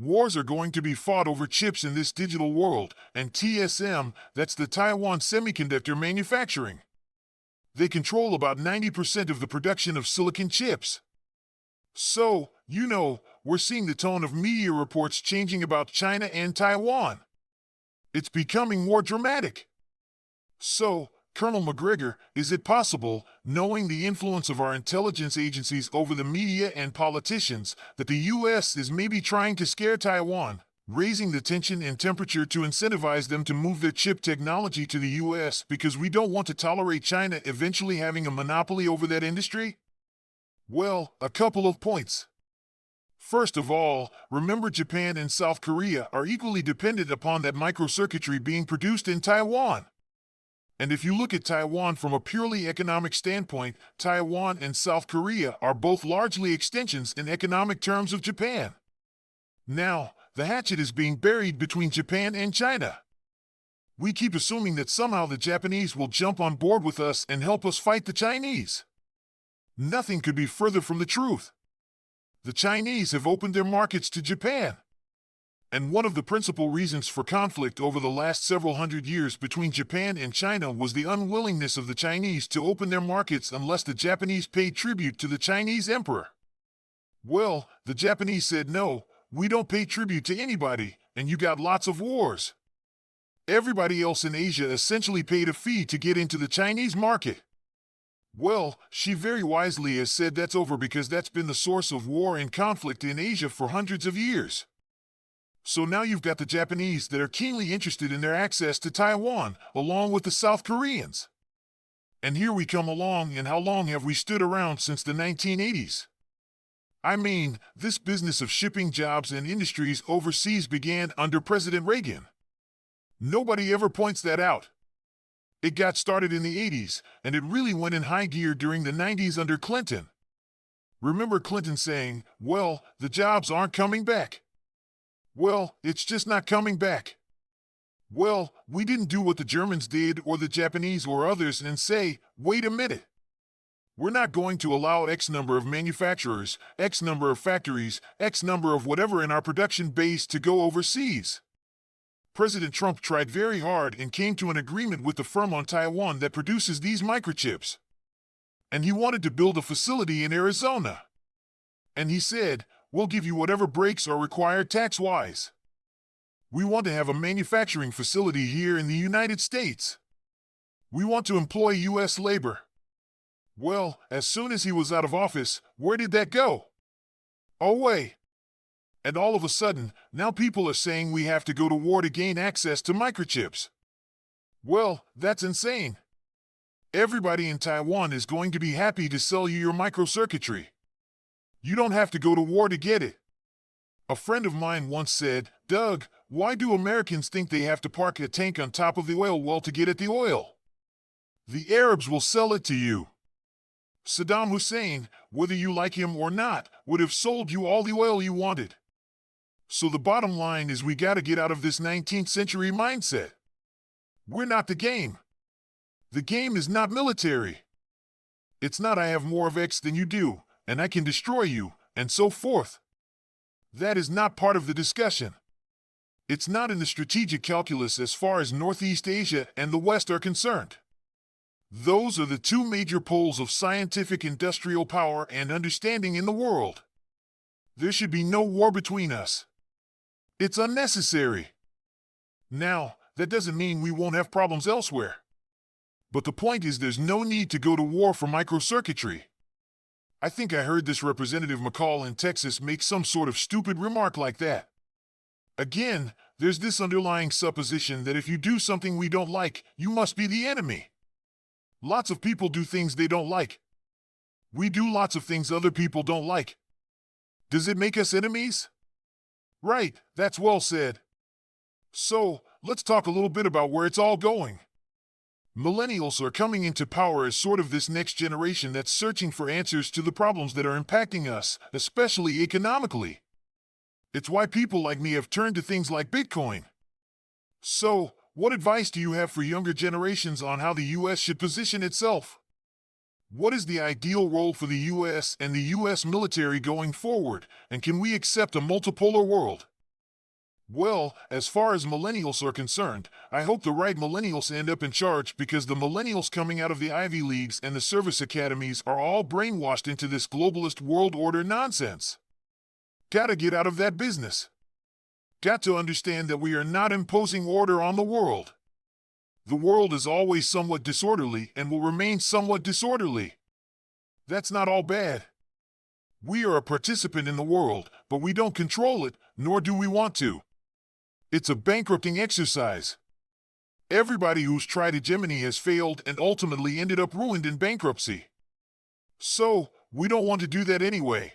Wars are going to be fought over chips in this digital world, and TSM, that's the Taiwan Semiconductor Manufacturing. They control about 90% of the production of silicon chips. So, we're seeing the tone of media reports changing about China and Taiwan. It's becoming more dramatic. So, Colonel McGregor, is it possible, knowing the influence of our intelligence agencies over the media and politicians, that the U.S. is maybe trying to scare Taiwan, raising the tension and temperature to incentivize them to move their chip technology to the U.S. because we don't want to tolerate China eventually having a monopoly over that industry? Well, a couple of points. First of all, remember Japan and South Korea are equally dependent upon that microcircuitry being produced in Taiwan. And if you look at Taiwan from a purely economic standpoint, Taiwan and South Korea are both largely extensions in economic terms of Japan. Now, the hatchet is being buried between Japan and China. We keep assuming that somehow the Japanese will jump on board with us and help us fight the Chinese. Nothing could be further from the truth. The Chinese have opened their markets to Japan. And one of the principal reasons for conflict over the last several hundred years between Japan and China was the unwillingness of the Chinese to open their markets unless the Japanese paid tribute to the Chinese emperor. Well, the Japanese said no, we don't pay tribute to anybody, and you got lots of wars. Everybody else in Asia essentially paid a fee to get into the Chinese market. Well, she very wisely has said that's over because that's been the source of war and conflict in Asia for hundreds of years. So now you've got the Japanese that are keenly interested in their access to Taiwan, along with the South Koreans. And here we come along, and how long have we stood around since the 1980s? I mean, this business of shipping jobs and industries overseas began under President Reagan. Nobody ever points that out. It got started in the 80s, and it really went in high gear during the 90s under Clinton. Remember Clinton saying, well, the jobs aren't coming back. Well, it's just not coming back. Well, we didn't do what the Germans did or the Japanese or others and say, wait a minute. We're not going to allow X number of manufacturers, X number of factories, X number of whatever in our production base to go overseas. President Trump tried very hard and came to an agreement with the firm on Taiwan that produces these microchips. And he wanted to build a facility in Arizona. And he said, we'll give you whatever breaks are required tax-wise. We want to have a manufacturing facility here in the United States. We want to employ U.S. labor. Well, as soon as he was out of office, where did that go? Away. And all of a sudden, now people are saying we have to go to war to gain access to microchips. Well, that's insane. Everybody in Taiwan is going to be happy to sell you your microcircuitry. You don't have to go to war to get it. A friend of mine once said, Doug, why do Americans think they have to park a tank on top of the oil well to get at the oil? The Arabs will sell it to you. Saddam Hussein, whether you like him or not, would have sold you all the oil you wanted. So the bottom line is we gotta get out of this 19th century mindset. We're not the game. The game is not military. It's not I have more of X than you do, and I can destroy you, and so forth. That is not part of the discussion. It's not in the strategic calculus as far as Northeast Asia and the West are concerned. Those are the two major poles of scientific industrial power and understanding in the world. There should be no war between us. It's unnecessary. Now, that doesn't mean we won't have problems elsewhere. But the point is there's no need to go to war for microcircuitry. I think I heard this Representative McCall in Texas make some sort of stupid remark like that. Again, there's this underlying supposition that if you do something we don't like, you must be the enemy. Lots of people do things they don't like. We do lots of things other people don't like. Does it make us enemies? Right, that's well said. So, let's talk a little bit about where it's all going. Millennials are coming into power as sort of this next generation that's searching for answers to the problems that are impacting us, especially economically. It's why people like me have turned to things like Bitcoin. So, what advice do you have for younger generations on how the U.S. should position itself? What is the ideal role for the U.S. and the U.S. military going forward, and can we accept a multipolar world? Well, as far as millennials are concerned, I hope the right millennials end up in charge because the millennials coming out of the Ivy Leagues and the service academies are all brainwashed into this globalist world order nonsense. Gotta get out of that business. Got to understand that we are not imposing order on the world. The world is always somewhat disorderly and will remain somewhat disorderly. That's not all bad. We are a participant in the world, but we don't control it, nor do we want to. It's a bankrupting exercise. Everybody who's tried hegemony has failed and ultimately ended up ruined in bankruptcy. So, we don't want to do that anyway.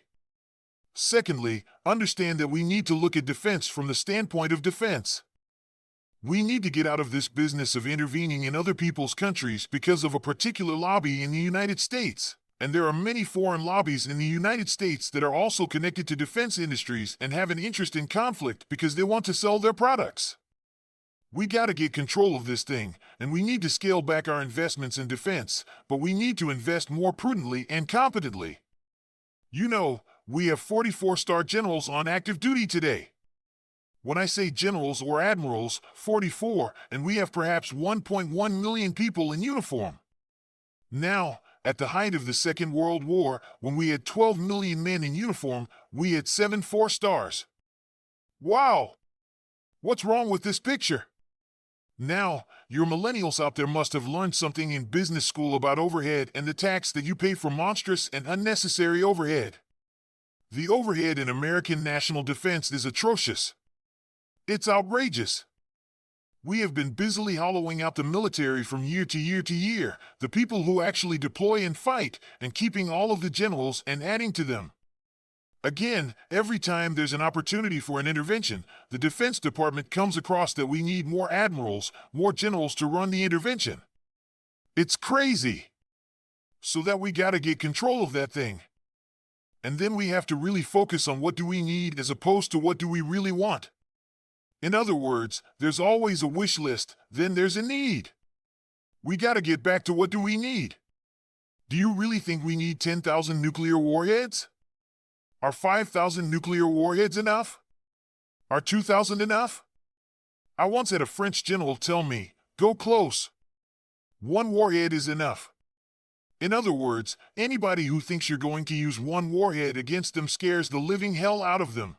Secondly, understand that we need to look at defense from the standpoint of defense. We need to get out of this business of intervening in other people's countries because of a particular lobby in the United States. And there are many foreign lobbies in the United States that are also connected to defense industries and have an interest in conflict because they want to sell their products. We gotta get control of this thing, and we need to scale back our investments in defense, but we need to invest more prudently and competently. You know, we have 44-star generals on active duty today. When I say generals or admirals, 44, and we have perhaps 1.1 million people in uniform. Now, at the height of the Second World War, when we had 12 million men in uniform, we had 7 4-stars. Wow! What's wrong with this picture? Now, your millennials out there must have learned something in business school about overhead and the tax that you pay for monstrous and unnecessary overhead. The overhead in American national defense is atrocious. It's outrageous. We have been busily hollowing out the military from year to year to year, the people who actually deploy and fight, and keeping all of the generals and adding to them. Again, every time there's an opportunity for an intervention, the Defense Department comes across that we need more admirals, more generals to run the intervention. It's crazy. So that we gotta get control of that thing. And then we have to really focus on what do we need as opposed to what do we really want. In other words, there's always a wish list, then there's a need. We gotta get back to what do we need. Do you really think we need 10,000 nuclear warheads? Are 5,000 nuclear warheads enough? Are 2,000 enough? I once had a French general tell me, go close. 1 warhead is enough. In other words, anybody who thinks you're going to use 1 warhead against them scares the living hell out of them.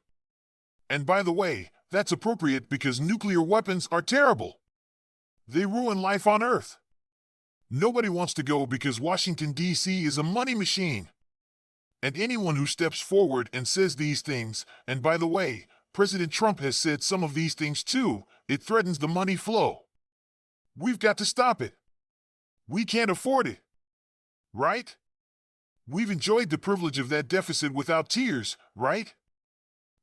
And by the way, that's appropriate because nuclear weapons are terrible. They ruin life on Earth. Nobody wants to go because Washington, D.C. is a money machine. And anyone who steps forward and says these things, and by the way, President Trump has said some of these things too, it threatens the money flow. We've got to stop it. We can't afford it. Right? We've enjoyed the privilege of that deficit without tears, right?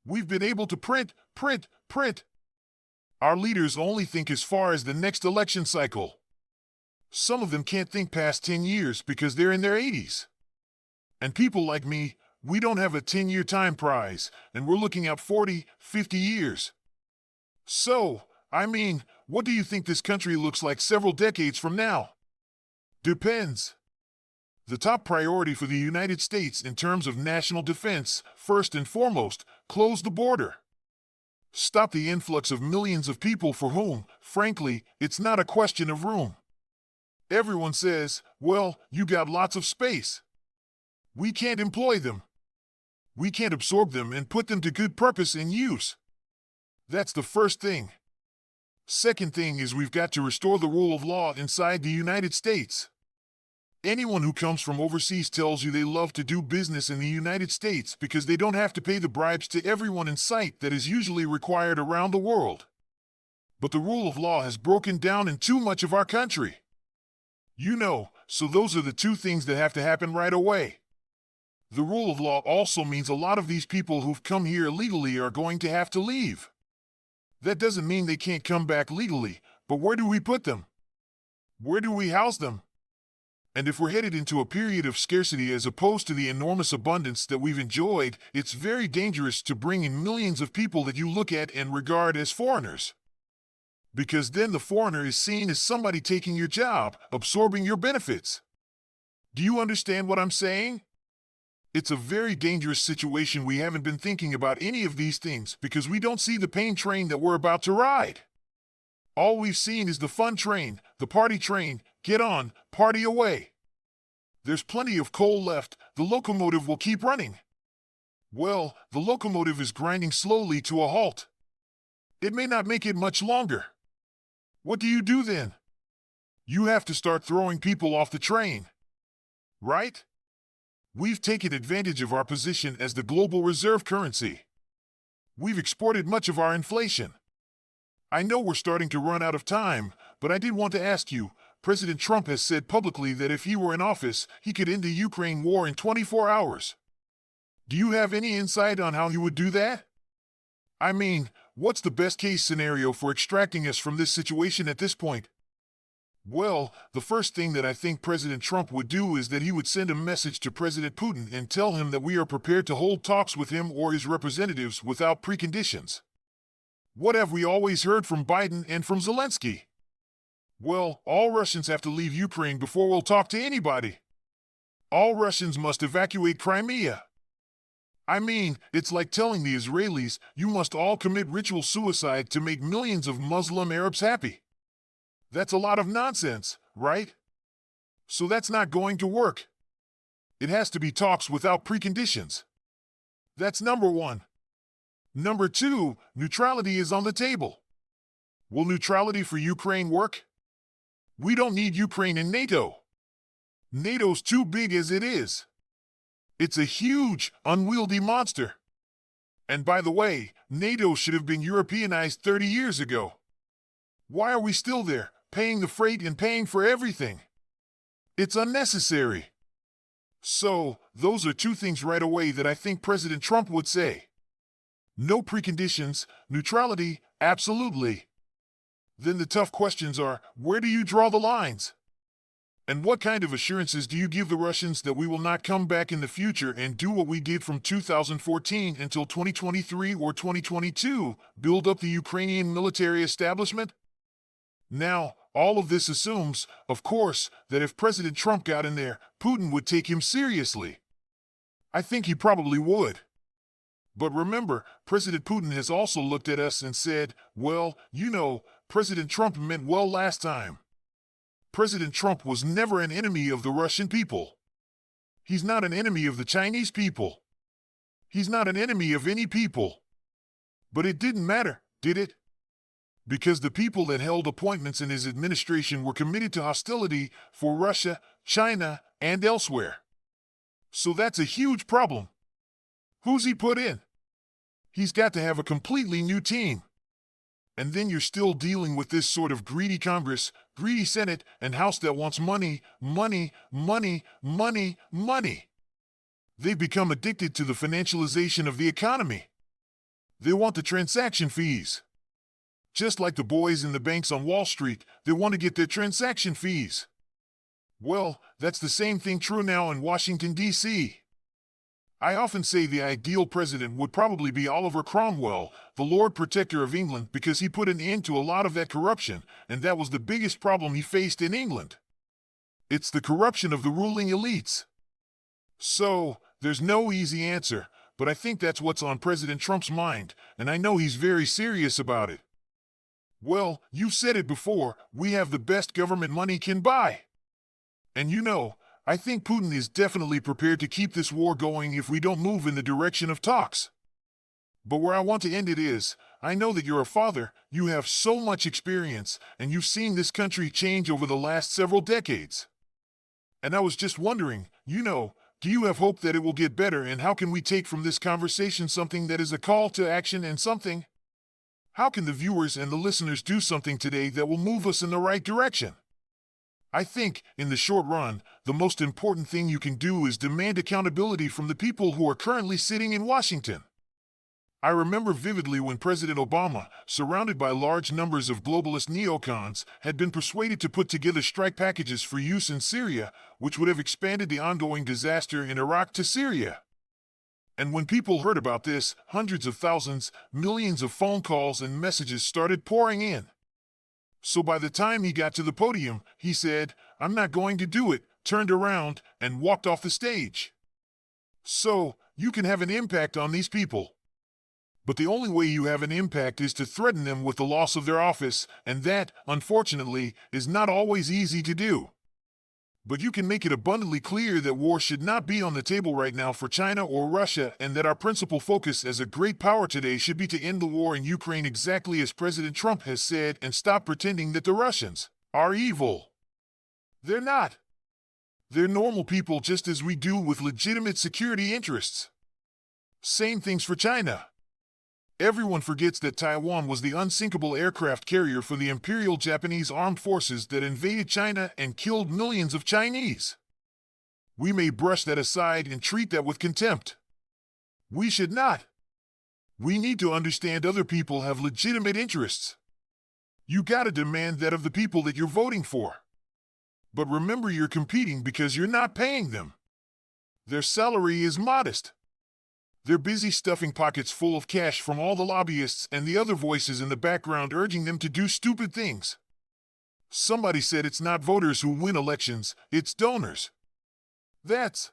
We've been able to print. Our leaders only think as far as the next election cycle. Some of them can't think past 10 years because they're in their 80s. And people like me, we don't have a 10-year time prize, and we're looking at 40, 50 years. So, what do you think this country looks like several decades from now? Depends. The top priority for the United States in terms of national defense, first and foremost, close the border. Stop the influx of millions of people for whom, frankly, it's not a question of room. Everyone says, well, you got lots of space. We can't employ them. We can't absorb them and put them to good purpose and use. That's the first thing. Second thing is we've got to restore the rule of law inside the United States. Anyone who comes from overseas tells you they love to do business in the United States because they don't have to pay the bribes to everyone in sight that is usually required around the world. But the rule of law has broken down in too much of our country. You know, so those are the 2 things that have to happen right away. The rule of law also means a lot of these people who've come here illegally are going to have to leave. That doesn't mean they can't come back legally, but where do we put them? Where do we house them? And if we're headed into a period of scarcity as opposed to the enormous abundance that we've enjoyed, it's very dangerous to bring in millions of people that you look at and regard as foreigners. Because then the foreigner is seen as somebody taking your job, absorbing your benefits. Do you understand what I'm saying? It's a very dangerous situation. We haven't been thinking about any of these things because we don't see the pain train that we're about to ride. All we've seen is the fun train, the party train, get on, party away. There's plenty of coal left, the locomotive will keep running. Well, the locomotive is grinding slowly to a halt. It may not make it much longer. What do you do then? You have to start throwing people off the train. Right? We've taken advantage of our position as the global reserve currency. We've exported much of our inflation. I know we're starting to run out of time, but I did want to ask you, President Trump has said publicly that if he were in office, he could end the Ukraine war in 24 hours. Do you have any insight on how he would do that? I mean, what's the best case scenario for extracting us from this situation at this point? Well, the first thing that I think President Trump would do is that he would send a message to President Putin and tell him that we are prepared to hold talks with him or his representatives without preconditions. What have we always heard from Biden and from Zelensky? Well, all Russians have to leave Ukraine before we'll talk to anybody. All Russians must evacuate Crimea. I mean, it's like telling the Israelis, you must all commit ritual suicide to make millions of Muslim Arabs happy. That's a lot of nonsense, right? So that's not going to work. It has to be talks without preconditions. That's number one. Number two, neutrality is on the table. Will neutrality for Ukraine work? We don't need Ukraine in NATO. NATO's too big as it is. It's a huge, unwieldy monster. And by the way, NATO should have been Europeanized 30 years ago. Why are we still there, paying the freight and paying for everything? It's unnecessary. So, those are two things right away that I think President Trump would say. No preconditions, neutrality, absolutely. Then the tough questions are, where do you draw the lines? And what kind of assurances do you give the Russians that we will not come back in the future and do what we did from 2014 until 2023 or 2022, build up the Ukrainian military establishment? Now, all of this assumes, of course, that if President Trump got in there, Putin would take him seriously. I think he probably would. But remember, President Putin has also looked at us and said, well, you know, President Trump meant well last time. President Trump was never an enemy of the Russian people. He's not an enemy of the Chinese people. He's not an enemy of any people. But it didn't matter, did it? Because the people that held appointments in his administration were committed to hostility for Russia, China, and elsewhere. So that's a huge problem. Who's he put in? He's got to have a completely new team. And then you're still dealing with this sort of greedy Congress, greedy Senate, and House that wants money, money, money, money, money. They've become addicted to the financialization of the economy. They want the transaction fees. Just like the boys in the banks on Wall Street, they want to get their transaction fees. Well, that's the same thing true now in Washington, D.C. I often say the ideal president would probably be Oliver Cromwell, the Lord Protector of England, because he put an end to a lot of that corruption, and that was the biggest problem he faced in England. It's the corruption of the ruling elites. So, there's no easy answer, but I think that's what's on President Trump's mind, and I know he's very serious about it. Well, you've said it before, we have the best government money can buy. And you know, I think Putin is definitely prepared to keep this war going if we don't move in the direction of talks. But where I want to end it is, I know that you're a father, you have so much experience, and you've seen this country change over the last several decades. And I was just wondering, you know, do you have hope that it will get better, and how can we take from this conversation something that is a call to action and something? How can the viewers and the listeners do something today that will move us in the right direction? I think, in the short run, the most important thing you can do is demand accountability from the people who are currently sitting in Washington. I remember vividly when President Obama, surrounded by large numbers of globalist neocons, had been persuaded to put together strike packages for use in Syria, which would have expanded the ongoing disaster in Iraq to Syria. And when people heard about this, hundreds of thousands, millions of phone calls and messages started pouring in. So by the time he got to the podium, he said, "I'm not going to do it," turned around, and walked off the stage. So, you can have an impact on these people. But the only way you have an impact is to threaten them with the loss of their office, and that, unfortunately, is not always easy to do. But you can make it abundantly clear that war should not be on the table right now for China or Russia, and that our principal focus as a great power today should be to end the war in Ukraine exactly as President Trump has said, and stop pretending that the Russians are evil. They're not. They're normal people just as we do with legitimate security interests. Same things for China. Everyone forgets that Taiwan was the unsinkable aircraft carrier for the Imperial Japanese Armed Forces that invaded China and killed millions of Chinese. We may brush that aside and treat that with contempt. We should not. We need to understand other people have legitimate interests. You gotta demand that of the people that you're voting for. But remember, you're competing because you're not paying them. Their salary is modest. They're busy stuffing pockets full of cash from all the lobbyists and the other voices in the background urging them to do stupid things. Somebody said it's not voters who win elections, it's donors. That's